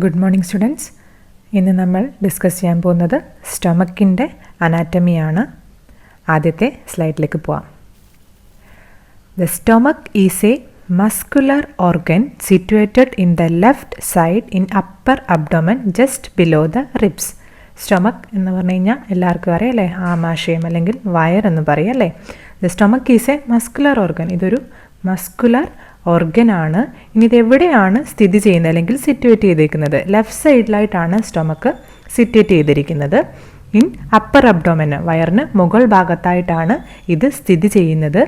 Good morning students. ഇന്ന് നമ്മൾ discuss ചെയ്യാൻ പോകുന്നത് സ്റ്റൊമക്കിൻ്റെ അനാറ്റമിയാണ്. ആദ്യത്തെ സ്ലൈഡിലേക്ക് പോവാം. The stomach is A muscular organ situated in the left side in upper abdomen just below the ribs. Stomach എന്ന് പറഞ്ഞു കഴിഞ്ഞാൽ എല്ലാവർക്കും അറിയാം അല്ലേ, ആമാശയം അല്ലെങ്കിൽ വയർ എന്ന് പറയും അല്ലേ. The stomach is A muscular organ. ഇതൊരു മസ്കുലർ ഓർഗനാണ്. ഇനി ഇതെവിടെയാണ് സ്ഥിതി ചെയ്യുന്നത് അല്ലെങ്കിൽ സിറ്റുവേറ്റ് ചെയ്തിരിക്കുന്നത്? ലെഫ്റ്റ് സൈഡിലായിട്ടാണ് സ്റ്റൊമക്ക് സിറ്റുവേറ്റ് ചെയ്തിരിക്കുന്നത്. ഇൻ അപ്പർ അബ്ഡോമൻ, വയറിന് മുകൾ ഭാഗത്തായിട്ടാണ് ഇത് സ്ഥിതി ചെയ്യുന്നത്.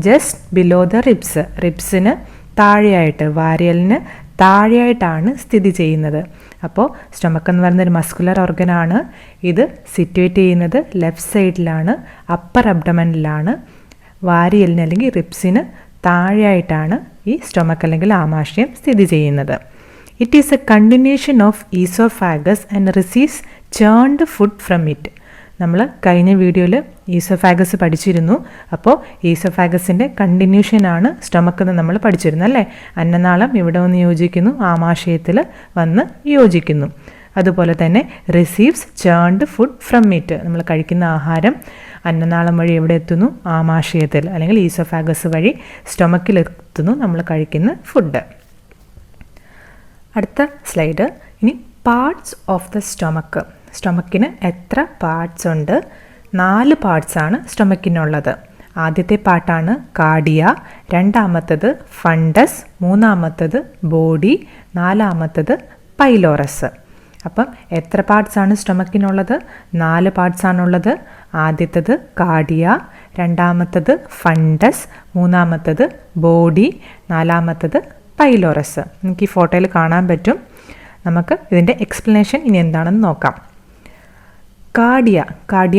ജസ്റ്റ് ബിലോ ദ റിബ്സ്, റിബ്സിന് താഴെയായിട്ട്, വാരിയലിന് താഴെയായിട്ടാണ് സ്ഥിതി ചെയ്യുന്നത്. അപ്പോൾ സ്റ്റൊമക്ക് എന്ന് പറയുന്നൊരു മസ്കുലർ ഓർഗനാണ്. ഇത് സിറ്റുവേറ്റ് ചെയ്യുന്നത് ലെഫ്റ്റ് സൈഡിലാണ്, അപ്പർ അബ്ഡോമനിലാണ്. വാരിയലിന് അല്ലെങ്കിൽ റിബ്സിന് താഴെയായിട്ടാണ് ഈ സ്റ്റൊമക്ക് അല്ലെങ്കിൽ ആമാശയം സ്ഥിതി ചെയ്യുന്നത്. It is a continuation of oesophagus and receives churned food from it. നമ്മൾ കഴിഞ്ഞ വീഡിയോയിൽ ഈസോഫാഗസ് പഠിച്ചിരുന്നു. അപ്പോൾ ഈസോഫാഗസിൻ്റെ കണ്ടിന്യൂഷനാണ് സ്റ്റൊമക്ക് എന്ന് നമ്മൾ പഠിച്ചിരുന്നു അല്ലേ. അന്നനാളം ഇവിടെ വന്ന് യോജിക്കുന്നു, ആമാശയത്തിൽ വന്ന് യോജിക്കുന്നു. അതുപോലെ തന്നെ receives churned food from it, നമ്മൾ കഴിക്കുന്ന ആഹാരം അന്നനാളം വഴി എവിടെ എത്തുന്നു? ആമാശയത്തിൽ അല്ലെങ്കിൽ ഈസോഫാഗസ് വഴി സ്റ്റൊമക്കിലെത്തുന്നു നമ്മൾ കഴിക്കുന്ന ഫുഡ്. അടുത്ത സ്ലൈഡ്. ഇനി പാർട്സ് ഓഫ് ദ സ്റ്റൊമക്ക്. സ്റ്റൊമക്കിന് എത്ര പാർട്സ് ഉണ്ട്? 4 പാർട്സാണ് സ്റ്റൊമക്കിനുള്ളത്. ആദ്യത്തെ പാർട്ടാണ് കാർഡിയ, രണ്ടാമത്തത് ഫണ്ടസ്, മൂന്നാമത്തത് ബോഡി, നാലാമത്തത് പൈലോറസ്. അപ്പം എത്ര പാർട്സാണ് സ്റ്റൊമക്കിനുള്ളത്? 4 പാർട്സാണുള്ളത്. ആദ്യത്തത് കാർഡിയ, രണ്ടാമത്തത് ഫണ്ടസ്, മൂന്നാമത്തത് ബോഡി, നാലാമത്തത് പൈലോറസ്. എനിക്ക് ഈ ഫോട്ടോയിൽ കാണാൻ പറ്റും. നമുക്ക് ഇതിൻ്റെ എക്സ്പ്ലനേഷൻ ഇനി എന്താണെന്ന് നോക്കാം. കാർഡിയ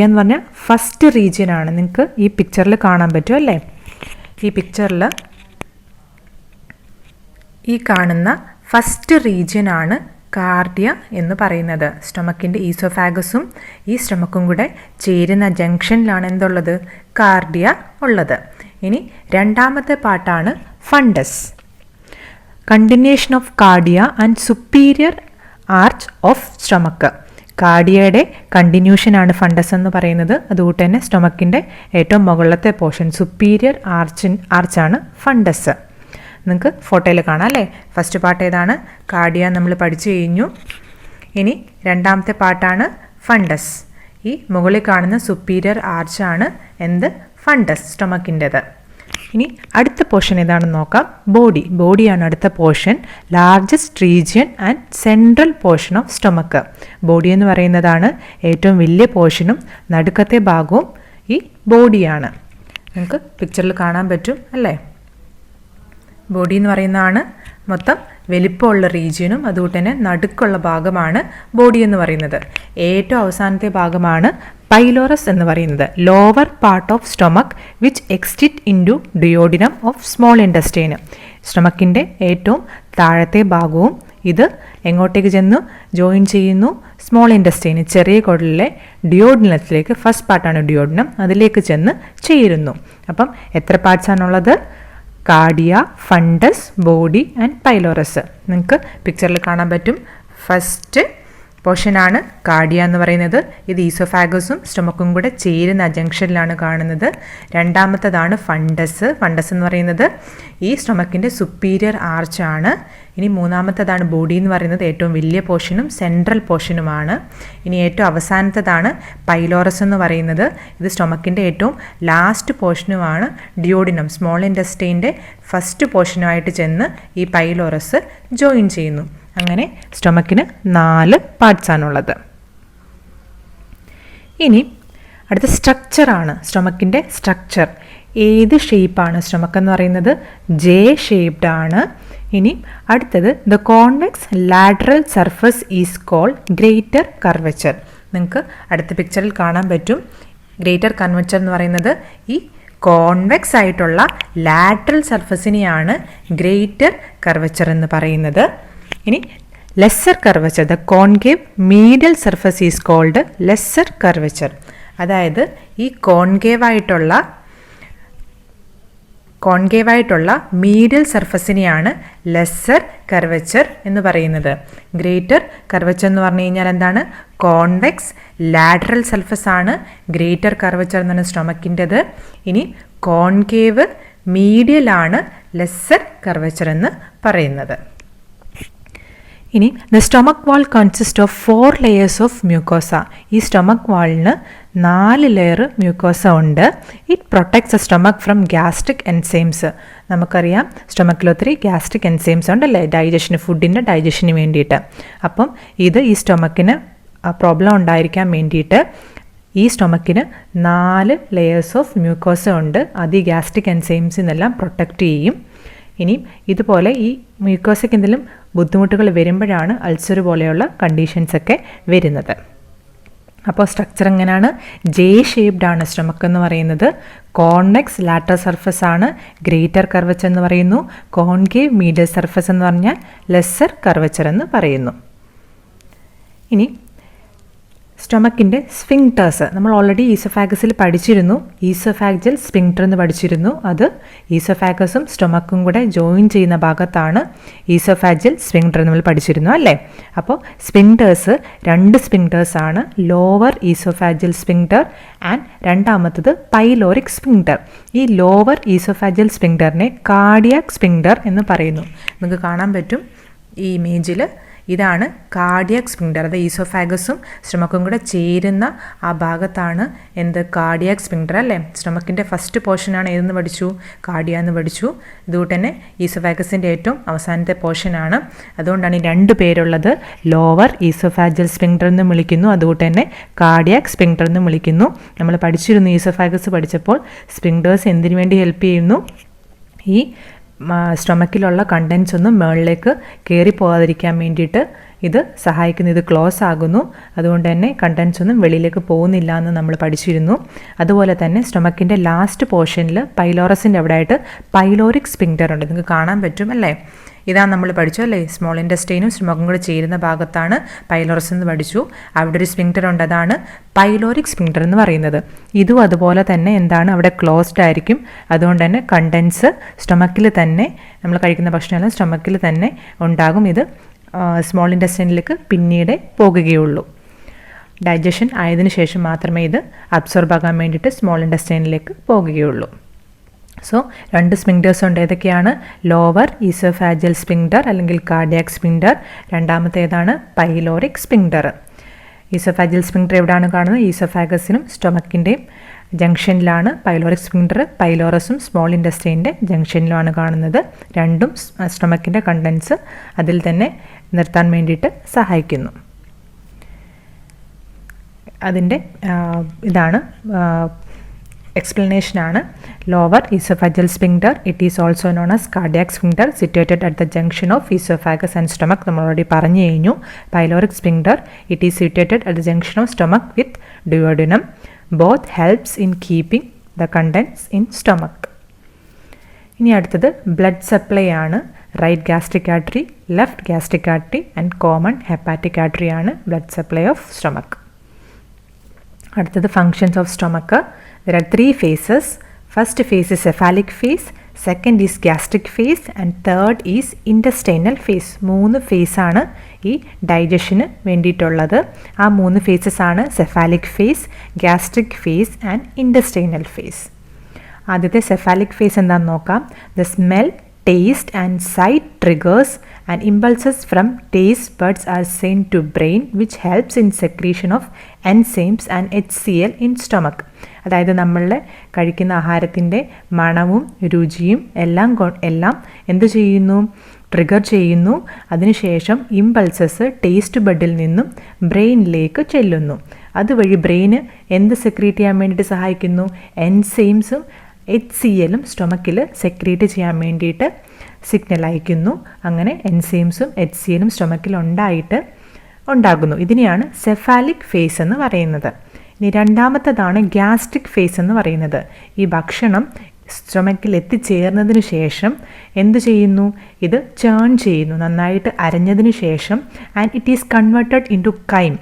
എന്ന് പറഞ്ഞാൽ ഫസ്റ്റ് റീജിയനാണ്. നിങ്ങൾക്ക് ഈ പിക്ചറിൽ കാണാൻ പറ്റും അല്ലേ. ഈ പിക്ചറിൽ ഈ കാണുന്ന ഫസ്റ്റ് റീജിയനാണ് കാർഡിയ എന്ന് പറയുന്നത്. സ്റ്റൊമക്കിൻ്റെ ഈസോഫാഗസും ഈ സ്റ്റൊമക്കും കൂടെ ചേരുന്ന ജംഗ്ഷനിലാണ് എന്തുള്ളത്? കാർഡിയ ഉള്ളത്. ഇനി രണ്ടാമത്തെ പാർട്ടാണ് fundus. Continuation of cardia and superior arch of stomach. കാർഡിയയുടെ കണ്ടിന്യൂഷനാണ് ഫണ്ടസ് എന്ന് പറയുന്നത്. അതുകൊണ്ട് തന്നെ സ്റ്റൊമക്കിൻ്റെ ഏറ്റവും മുകളിലത്തെ പോർഷൻ സുപ്പീരിയർ ആർച്ചാണ് ഫണ്ടസ്. നിങ്ങൾക്ക് ഫോട്ടോയിൽ കാണാം അല്ലേ. ഫസ്റ്റ് പാർട്ട് ഏതാണ്? കാർഡിയ നമ്മൾ പഠിച്ചു കഴിഞ്ഞു. ഇനി രണ്ടാമത്തെ പാർട്ടാണ് ഫണ്ടസ്. ഈ മുകളിൽ കാണുന്ന സുപ്പീരിയർ ആർച്ചാണ് എന്ത്? ഫണ്ടസ്, സ്റ്റൊമക്കിൻ്റെത്. ഇനി അടുത്ത പോർഷൻ ഏതാണെന്ന് നോക്കാം. ബോഡിയാണ് അടുത്ത portion. Largest region and central portion of stomach. Body എന്ന് പറയുന്നതാണ് ഏറ്റവും വലിയ പോർഷനും നടുക്കത്തെ ഭാഗവും ഈ ബോഡിയാണ്. നിങ്ങൾക്ക് പിക്ചറിൽ കാണാൻ പറ്റും അല്ലേ. ബോഡി എന്ന് പറയുന്നതാണ് മൊത്തം വലിപ്പമുള്ള റീജിയനും അതുകൊണ്ട് തന്നെ നടുക്കുള്ള ഭാഗമാണ് ബോഡി എന്ന് പറയുന്നത്. ഏറ്റവും അവസാനത്തെ ഭാഗമാണ് പൈലോറസ് എന്ന് പറയുന്നത്. Lower part of stomach which exit into duodenum of small intestine. സ്റ്റൊമക്കിൻ്റെ ഏറ്റവും താഴത്തെ ഭാഗവും ഇത് എങ്ങോട്ടേക്ക് ചെന്നു ജോയിൻ ചെയ്യുന്നു? സ്മോൾ ഇൻറ്റസ്റ്റൈൻ, ചെറിയ കുടലിലെ ഡിയോഡിനത്തിലേക്ക്. ഫസ്റ്റ് പാർട്ടാണ് ഡിയോഡിനം, അതിലേക്ക് ചെന്ന് ചേരുന്നു. അപ്പം എത്ര പാർട്സാണുള്ളത്? Cardia, fundus, body and pylorus. നിങ്ങൾക്ക് പിക്ചറിൽ കാണാൻ പറ്റും. ഫസ്റ്റ് പോർഷനാണ് കാർഡിയ എന്ന് പറയുന്നത്. ഇത് ഈസോഫാഗസും സ്റ്റൊമക്കും കൂടെ ചേരുന്ന ജംഗ്ഷനിലാണ് കാണുന്നത്. രണ്ടാമത്തതാണ് ഫണ്ടസ്. ഫണ്ടസ് എന്ന് പറയുന്നത് ഈ സ്റ്റൊമക്കിൻ്റെ സുപ്പീരിയർ ആർച്ചാണ്. ഇനി മൂന്നാമത്തതാണ് ബോഡി എന്ന് പറയുന്നത് ഏറ്റവും വലിയ പോർഷനും സെൻട്രൽ പോർഷനുമാണ്. ഇനി ഏറ്റവും അവസാനത്തതാണ് പൈലോറസ് എന്ന് പറയുന്നത്. ഇത് സ്റ്റൊമക്കിൻ്റെ ഏറ്റവും ലാസ്റ്റ് പോർഷനുമാണ്. ഡിയോഡിനം, സ്മോൾ ഇൻറ്റസ്റ്റൈൻ്റെ ഫസ്റ്റ് പോർഷനുമായിട്ട് ചെന്ന് ഈ പൈലോറസ് ജോയിൻ ചെയ്യുന്നു. അങ്ങനെ സ്റ്റൊമക്കിന് 4 പാർട്സാണുള്ളത്. ഇനി അടുത്ത സ്ട്രക്ചറാണ് സ്റ്റൊമക്കിൻ്റെ സ്ട്രക്ചർ. ഏത് ഷേപ്പാണ് സ്റ്റൊമക്ക് എന്ന് പറയുന്നത്? ജെ ഷേപ്ഡ് ആണ്. ഇനി അടുത്തത് the convex lateral surface is called greater curvature. നിങ്ങൾക്ക് അടുത്ത പിക്ചറിൽ കാണാൻ പറ്റും. ഗ്രേറ്റർ കർവച്ചർ എന്ന് പറയുന്നത് ഈ കോൺവെക്സ് ആയിട്ടുള്ള ലാറ്ററൽ സർഫസിനെയാണ് ഗ്രേറ്റർ കർവച്ചർ എന്ന് പറയുന്നത്. ഇനി lesser curvature, the concave medial surface is called lesser curvature. അതായത് ഈ കോൺകേവ് ആയിട്ടുള്ള കോൺകേവായിട്ടുള്ള മീഡിയൽ സർഫസിനെയാണ് ലെസ്സർ കർവച്ചർ എന്ന് പറയുന്നത്. ഗ്രേറ്റർ കർവച്ചർ എന്ന് പറഞ്ഞു കഴിഞ്ഞാൽ എന്താണ്? കോൺവെക്സ് ലാറ്ററൽ സർഫസ് ആണ് ഗ്രേറ്റർ കർവച്ചർ എന്നാണ് സ്റ്റൊമക്കിൻ്റെത്. ഇനി കോൺകേവ് മീഡിയലാണ് ലെസ്സർ കർവച്ചർ എന്ന് പറയുന്നത്. ഇനി the stomach wall consist of 4 layers of mucosa. ഈ സ്റ്റൊമക് വാളിന് 4 ലെയർ മ്യൂക്കോസ ഉണ്ട്. It protects the stomach from gastric enzymes. നമുക്കറിയാം സ്റ്റൊമക്കിൽ ഒത്തിരി ഗ്യാസ്ട്രിക് എൻസൈംസ് ഉണ്ടല്ലേ, ഡൈജഷന്, ഫുഡിൻ്റെ ഡൈജഷന് വേണ്ടിയിട്ട്. അപ്പം ഇത് ഈ സ്റ്റൊമക്കിന് പ്രോബ്ലം ഉണ്ടായിരിക്കാൻ വേണ്ടിയിട്ട് ഈ സ്റ്റൊമക്കിന് 4 ലെയേഴ്സ് ഓഫ് മ്യൂക്കോസ ഉണ്ട്. അത് ഈ ഗ്യാസ്ട്രിക് എൻസൈംസിൽ നിന്നെല്ലാം പ്രൊട്ടക്റ്റ് ചെയ്യും. ഇനിയും ഇതുപോലെ ഈ മ്യൂക്കോസയ്ക്ക് എന്തെങ്കിലും ബുദ്ധിമുട്ടുകൾ വരുമ്പോഴാണ് അൾസർ പോലെയുള്ള കണ്ടീഷൻസൊക്കെ വരുന്നത്. അപ്പോൾ സ്ട്രക്ചർ എങ്ങനെയാണ്? ജെ ഷേപ്ഡ് ആണ് സ്റ്റൊമക്ക് എന്ന് പറയുന്നത്. കോൺവെക്സ് ലാറ്ററൽ സർഫസ് ആണ് ഗ്രേറ്റർ കർവച്ചർ എന്ന് പറയുന്നു. കോൺകേവ് മീഡിയൽ സർഫസ് എന്ന് പറഞ്ഞാൽ ലെസ്സർ കർവച്ചർ എന്ന് പറയുന്നു. ഇനി സ്റ്റൊമക്കിൻ്റെ സ്ഫിങ്ക്ടേഴ്സ് നമ്മൾ ഓൾറെഡി ഈസോഫാഗസിൽ പഠിച്ചിരുന്നു. ഈസോഫാഗൽ സ്ഫിങ്ക്ടർ എന്ന് പഠിച്ചിരുന്നു. അത് ഈസോഫാഗസും സ്റ്റൊമക്കും കൂടെ ജോയിൻ ചെയ്യുന്ന ഭാഗത്താണ് ഈസോഫാഗൽ സ്ഫിങ്ക്ടർ നമ്മൾ പഠിച്ചിരുന്നു അല്ലേ. അപ്പോൾ സ്ഫിങ്ക്ടേഴ്സ് 2 സ്ഫിങ്ക്ടേഴ്സ് ആണ്. ലോവർ ഈസോഫാഗൽ സ്ഫിങ്ക്ടർ ആൻഡ് രണ്ടാമത്തത് പൈലോറിക് സ്ഫിങ്ക്ടർ. ഈ ലോവർ ഈസോഫാഗൽ സ്ഫിങ്ക്ടറിനെ കാർഡിയാക് സ്ഫിങ്ക്ടർ എന്ന് പറയുന്നു. നിങ്ങൾക്ക് കാണാൻ പറ്റും ഈ ഇമേജിൽ. ഇതാണ് കാർഡിയാക് സ്ഫിങ്ക്ടർ. അത് ഈസോഫാഗസും സ്റ്റൊമക്കും കൂടെ ചേരുന്ന ആ ഭാഗത്താണ് എന്ത്? കാർഡിയാക് സ്ഫിങ്ക്ടർ അല്ലേ. സ്റ്റൊമക്കിൻ്റെ ഫസ്റ്റ് പോർഷനാണ് ഏതെന്ന് പഠിച്ചു? കാർഡിയ എന്ന് പഠിച്ചു. ഇതുകൊണ്ട് തന്നെ ഈസോഫാഗസിൻ്റെ ഏറ്റവും അവസാനത്തെ പോർഷനാണ്. അതുകൊണ്ടാണ് ഈ 2 പേരുള്ളത്. ലോവർ ഈസോഫാഗൽ സ്ഫിങ്ക്ടർ എന്ന് വിളിക്കുന്നു, അതുകൊണ്ട് തന്നെ കാർഡിയാക് സ്ഫിങ്ക്ടർ എന്ന് വിളിക്കുന്നു. നമ്മൾ പഠിച്ചിരുന്നു ഈസോഫാഗസ് പഠിച്ചപ്പോൾ സ്ഫിങ്ക്ടേഴ്സ് എന്തിനു വേണ്ടി ഹെൽപ്പ് ചെയ്യുന്നു? ഈ സ്റ്റൊമക്കിലുള്ള കണ്ടൻസ് ഒന്നും മുകളിലേക്ക് കയറിപ്പോകാതിരിക്കാൻ വേണ്ടിയിട്ട് ഇത് സഹായിക്കുന്നു. ഇത് ക്ലോസ് ആകുന്നു, അതുകൊണ്ട് തന്നെ കണ്ടൻസ് ഒന്നും വെളിയിലേക്ക് പോകുന്നില്ല എന്ന് നമ്മൾ പഠിച്ചിരുന്നു. അതുപോലെ തന്നെ സ്റ്റൊമക്കിൻ്റെ ലാസ്റ്റ് പോർഷനിൽ പൈലോറസിൻ്റെ അവിടെ ആയിട്ട് പൈലോറിക് സ്ഫിങ്ക്ടർ ഉണ്ട്. നിങ്ങൾക്ക് കാണാൻ പറ്റും അല്ലേ. ഇതാണ് നമ്മൾ പഠിച്ചു അല്ലേ. സ്മോൾ ഇൻറ്റസ്റ്റൈനും സ്റ്റൊമക്കും കൂടെ ചേരുന്ന ഭാഗത്താണ് പൈലോറസ് എന്ന് പഠിച്ചു. അവിടെ ഒരു സ്ഫിങ്ക്ടർ ഉണ്ട്, അതാണ് പൈലോറിക് സ്ഫിങ്ക്ടർ എന്ന് പറയുന്നത്. ഇതും അതുപോലെ തന്നെ എന്താണ്? അവിടെ ക്ലോസ്ഡ് ആയിരിക്കും. അതുകൊണ്ട് തന്നെ കണ്ടൻസ് സ്റ്റൊമക്കിൽ തന്നെ, നമ്മൾ കഴിക്കുന്ന ഭക്ഷണമെല്ലാം സ്റ്റൊമക്കിൽ തന്നെ ഉണ്ടാകും. ഇത് സ്മോൾ ഇൻറ്റസ്റ്റൈനിലേക്ക് പിന്നീട് പോകുകയുള്ളൂ. ഡൈജഷൻ ആയതിനു ശേഷം മാത്രമേ ഇത് അബ്സോർബ് ആകാൻ വേണ്ടിയിട്ട് സ്മോൾ ഇൻറ്റസ്റ്റൈനിലേക്ക് പോകുകയുള്ളൂ. സോ 2 സ്ഫിങ്ക്ടേഴ്സ് ഉണ്ട്. ഏതൊക്കെയാണ്? ലോവർ ഈസോഫാഗൽ സ്ഫിങ്ക്ടർ അല്ലെങ്കിൽ കാർഡിയാക് സ്ഫിങ്ക്ടർ. രണ്ടാമത്തേതാണ് പൈലോറിക് സ്ഫിങ്ക്ടർ. ഈസോഫാഗൽ സ്ഫിങ്ക്ടർ എവിടെയാണ് കാണുന്നത്? ഈസോഫാഗസിനും സ്റ്റൊമക്കിൻ്റെയും ജംഗ്ഷനിലാണ് പൈലോറിക് സ്ഫിങ്ക്ടർ. പൈലോറസും സ്മോൾ ഇൻറ്റസ്റ്റൈൻ്റെ ജംഗ്ഷനിലുമാണ് കാണുന്നത്. രണ്ടും സ്റ്റൊമക്കിൻ്റെ കണ്ടൻസ് അതിൽ തന്നെ നിർത്താൻ വേണ്ടിയിട്ട് സഹായിക്കുന്നു. അതിൻ്റെ ഇതാണ് എക്സ്പ്ലനേഷനാണ്. Lower oesophageal sphincter, it is also known as cardiac sphincter, situated at the junction of oesophagus and stomach. നമ്മൾ ഓൾറെഡി പറഞ്ഞു കഴിഞ്ഞു. Pyloric sphincter, it is situated at the junction of stomach with duodenum. Both helps in keeping the contents in stomach. ഇനി അടുത്തത് blood supply ആണ്. Right gastric artery, left gastric artery and common hepatic artery ആണ് blood supply of stomach. അടുത്തത് functions of stomach. There are 3 phases. First phase is cephalic phase, second is gastric phase and third is intestinal phase. 3 phase ആണ് ഈ digestion വേണ്ടിയിട്ടുള്ളത്. ആ 3 phases ആണ് cephalic phase, gastric phase and intestinal phase. ആദ്യത്തെ cephalic phase എന്താണെന്ന് നോക്കാം. The smell, taste and sight triggers and impulses from taste buds are sent to brain which helps in secretion of enzymes and HCl in stomach. അതായത് നമ്മളുടെ കഴിക്കുന്ന ആഹാരത്തിൻ്റെ മണവും രുചിയും എല്ലാം എന്ത് ചെയ്യുന്നു? ട്രിഗർ ചെയ്യുന്നു. അതിനുശേഷം ഇമ്പൾസസ് ടേസ്റ്റ് ബഡിൽ നിന്നും ബ്രെയിനിലേക്ക് ചെല്ലുന്നു. അതുവഴി ബ്രെയിന് എന്ത് സെക്രീറ്റ് ചെയ്യാൻ വേണ്ടിയിട്ട് സഹായിക്കുന്നു? എൻസൈംസും HClഉം സ്റ്റൊമക്കിൽ സെക്രീറ്റ് ചെയ്യാൻ വേണ്ടിയിട്ട് സിഗ്നൽ അയക്കുന്നു. അങ്ങനെ എൻസൈംസും HClഉം സ്റ്റൊമക്കിൽ ഉണ്ടാകുന്നു. ഇതിനെയാണ് സെഫാലിക് ഫേസ് എന്ന് പറയുന്നത്. ഇനി രണ്ടാമത്തതാണ് ഗ്യാസ്ട്രിക് ഫേസ് എന്ന് പറയുന്നത്. ഈ ഭക്ഷണം സ്റ്റൊമക്കിൽ എത്തിച്ചേർന്നതിന് ശേഷം എന്ത് ചെയ്യുന്നു? ഇത് ചേൺ ചെയ്യുന്നു, നന്നായിട്ട് അരഞ്ഞതിന് ശേഷം. And it is converted in to chyme.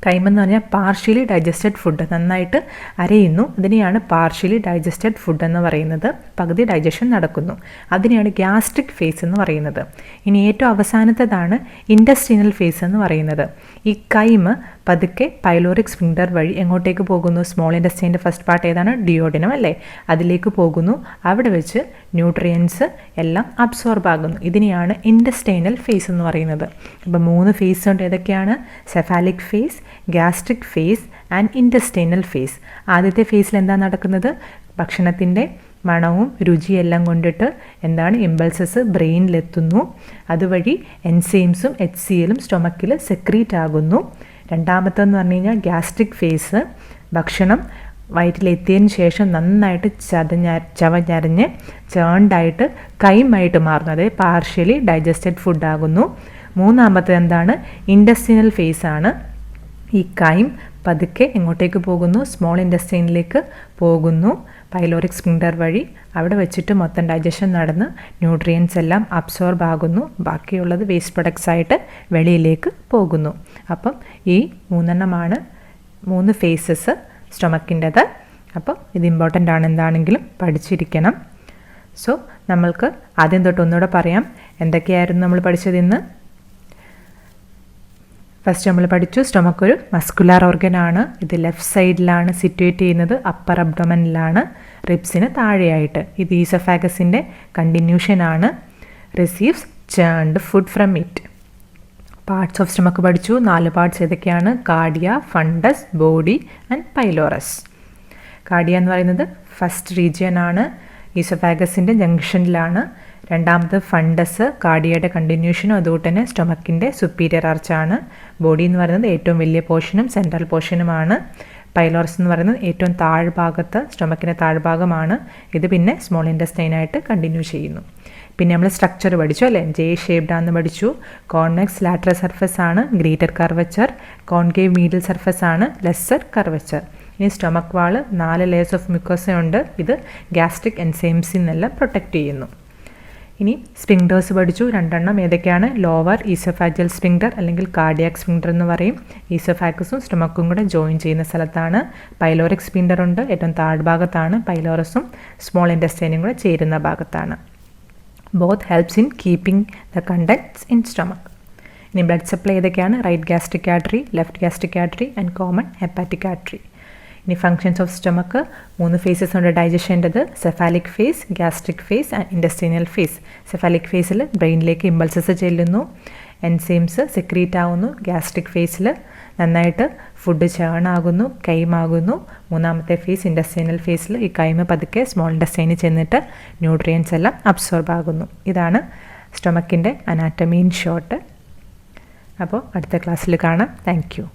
കൈമെന്ന് പറഞ്ഞാൽ പാർഷ്യലി ഡൈജസ്റ്റഡ് ഫുഡ്, നന്നായിട്ട് അരയുന്നു, അതിനെയാണ് പാർഷ്യലി ഡൈജസ്റ്റഡ് ഫുഡ് എന്ന് പറയുന്നത്. പകുതി ഡൈജഷൻ നടക്കുന്നു, അതിനെയാണ് ഗ്യാസ്ട്രിക് ഫേസ് എന്ന് പറയുന്നത്. ഇനി ഏറ്റവും അവസാനത്തേതാണ് ഇൻഡസ്ട്രീനൽ ഫേസ് എന്ന് പറയുന്നത്. ഈ കൈമ് പതുക്കെ പൈലോറിക് സ്ഫിങ്ക്ടർ വഴി എങ്ങോട്ടേക്ക് പോകുന്നു? സ്മോൾ ഇൻഡസ്റ്റൈൻ്റെ ഫസ്റ്റ് പാർട്ട് ഏതാണ്? ഡിയോഡിനം അല്ലേ, അതിലേക്ക് പോകുന്നു. അവിടെ വെച്ച് ന്യൂട്രിയൻസ് എല്ലാം അബ്സോർബ് ആകുന്നു. ഇതിനെയാണ് ഇൻഡസ്റ്റൈനൽ ഫേസ് എന്ന് പറയുന്നത്. അപ്പോൾ 3 ഫേസ് ഉണ്ട്. ഏതൊക്കെയാണ്? Cephalic phase, gastric phase and intestinal phase. ആദ്യത്തെ ഫേസിൽ എന്താ നടക്കുന്നത്? ഭക്ഷണത്തിൻ്റെ മണവും രുചിയെല്ലാം കൊണ്ടിട്ട് എന്താണ് ഇമ്പൾസസ് ബ്രെയിനിലെത്തുന്നു, അതുവഴി എൻസൈംസും HCLും സ്റ്റൊമക്കിൽ സെക്രീറ്റ് ആകുന്നു. രണ്ടാമത്തെന്ന് പറഞ്ഞു കഴിഞ്ഞാൽ ഗ്യാസ്ട്രിക് ഫേസ്, ഭക്ഷണം വയറ്റിലെത്തിയതിന് ശേഷം നന്നായിട്ട് ചവഞ്ഞരഞ്ഞ് ചേണ്ടായിട്ട് കൈമായിട്ട് മാറുന്നു, അതായത് പാർഷ്യലി ഡൈജസ്റ്റഡ് ഫുഡ് ആകുന്നു. മൂന്നാമത്തേത് എന്താണ്? ഇൻഡസ്ട്രീനൽ ഫേസ് ആണ്. ഈ കൈം പതുക്കെ എങ്ങോട്ടേക്ക് പോകുന്നു? സ്മോൾ ഇൻഡസ്റ്റൈനിലേക്ക് പോകുന്നു പൈലോറിക് സ്ഫിങ്ക്ടർ വഴി. അവിടെ വെച്ചിട്ട് മൊത്തം ഡൈജഷൻ നടന്ന് ന്യൂട്രിയൻസ് എല്ലാം അബ്സോർബ് ആകുന്നു, ബാക്കിയുള്ളത് വേസ്റ്റ് പ്രൊഡക്ട്സ് ആയിട്ട് വെളിയിലേക്ക് പോകുന്നു. അപ്പം ഈ 3 ഫേസസ് സ്റ്റൊമക്കിൻ്റെത്. അപ്പം ഇത് ഇമ്പോർട്ടൻ്റ് ആണ്, എന്താണെങ്കിലും പഠിച്ചിരിക്കണം. സോ നമ്മൾക്ക് ആദ്യം തൊട്ട് ഒന്നുകൂടെ പറയാം എന്തൊക്കെയായിരുന്നു നമ്മൾ പഠിച്ചത് ഇന്ന്. ഫസ്റ്റ് നമ്മൾ പഠിച്ചു സ്റ്റൊമക്ക് ഒരു മസ്കുലാർ ഓർഗനാണ്. ഇത് ലെഫ്റ്റ് സൈഡിലാണ് സിറ്റുവേറ്റ് ചെയ്യുന്നത്, അപ്പർ അബ്ഡോമനിലാണ്, റിബ്സിന് താഴെയായിട്ട്. ഇത് ഈസോഫാഗസിൻ്റെ കണ്ടിന്യൂഷനാണ്. Receives churned food from it. Parts of stomach പഠിച്ചു. 4 പാർട്സ് ഏതൊക്കെയാണ്? Cardia, fundus, body and pylorus. Cardia എന്ന് പറയുന്നത് ഫസ്റ്റ് റീജിയൻ ആണ്, ഈസോഫാഗസിൻ്റെ ജംഗ്ഷനിലാണ്. രണ്ടാമത് ഫണ്ടസ്, കാർഡിയയുടെ കണ്ടിന്യൂഷനും അതുകൊണ്ട് തന്നെ സ്റ്റൊമക്കിൻ്റെ സുപ്പീരിയർ ആർച്ചാണ്. ബോഡി എന്ന് പറയുന്നത് ഏറ്റവും വലിയ പോർഷനും സെൻട്രൽ പോർഷനുമാണ്. പൈലോറസ് എന്ന് പറയുന്നത് ഏറ്റവും താഴ്ഭാഗത്ത് സ്റ്റൊമക്കിൻ്റെ താഴ്ഭാഗമാണ്. ഇത് പിന്നെ സ്മോൾ ഇൻഡസ്റ്റൈനായിട്ട് കണ്ടിന്യൂ ചെയ്യുന്നു. പിന്നെ നമ്മൾ സ്ട്രക്ചർ പഠിച്ചു അല്ലേ, ജെ ഷേപ്ഡ് ആണെന്ന് പഠിച്ചു. കോൺവെക്സ് ലാറ്ററൽ സർഫസ് ആണ്, greater curvature. Concave medial surface ആണ്, ലെസ്സർ കർവച്ചർ. ഇനി stomach wall 4 layers of mucosa ഉണ്ട്. ഇത് ഗ്യാസ്ട്രിക് എൻസൈംസിൽ നിന്നെല്ലാം പ്രൊട്ടക്റ്റ് ചെയ്യുന്നു. ഇനി സ്ഫിങ്ക്ടേഴ്സ് പഠിച്ചു 2 ഏതൊക്കെയാണ്? ലോവർ ഈസോഫാജിയൽ സ്ഫിങ്ക്ടർ അല്ലെങ്കിൽ കാർഡിയാക് സ്ഫിങ്ക്ടർ എന്ന് പറയും. ഈസോഫാഗസും സ്റ്റൊമക്കും കൂടെ ജോയിൻ ചെയ്യുന്ന സ്ഥലത്താണ്. പൈലോറിക് സ്ഫിങ്ക്ടർ ഉണ്ട്, ഏറ്റവും താഴ്ഭാഗത്താണ്. പൈലോറസും സ്മോൾ ഇൻഡസ്റ്റൈനും കൂടെ ചേരുന്ന ഭാഗത്താണ്. Both helps in keeping the contents in stomach. ഇനി ബ്ലഡ് സപ്ലൈ ഏതൊക്കെയാണ്? Right gastric artery, left gastric artery and common hepatic artery. ഇനി ഫങ്ഷൻസ് ഓഫ് സ്റ്റൊമക്ക് 3 ഫേസസ് ഉണ്ട് ഡൈജഷൻ്റെത്. Cephalic phase, gastric phase and intestinal phase. സെഫാലിക് ഫേസിൽ ബ്രെയിനിലേക്ക് impulses ചെല്ലുന്നു, enzymes secrete ആവുന്നു. ഗ്യാസ്ട്രിക് ഫേസിൽ നന്നായിട്ട് ഫുഡ് ചേണാകുന്നു, കൈമാകുന്നു. മൂന്നാമത്തെ ഫേസ് ഇൻഡസ്ട്രീനൽ ഫേസിൽ ഈ കൈമ പതുക്കെ സ്മോൾ ഇൻഡസ്ട്രീനിൽ ചെന്നിട്ട് ന്യൂട്രിയൻസ് എല്ലാം അബ്സോർബ് ആകുന്നു. ഇതാണ് സ്റ്റൊമക്കിൻ്റെ അനാറ്റമി ഇൻ ഷോർട്ട്. അപ്പോൾ അടുത്ത ക്ലാസ്സിൽ കാണാം. Thank you.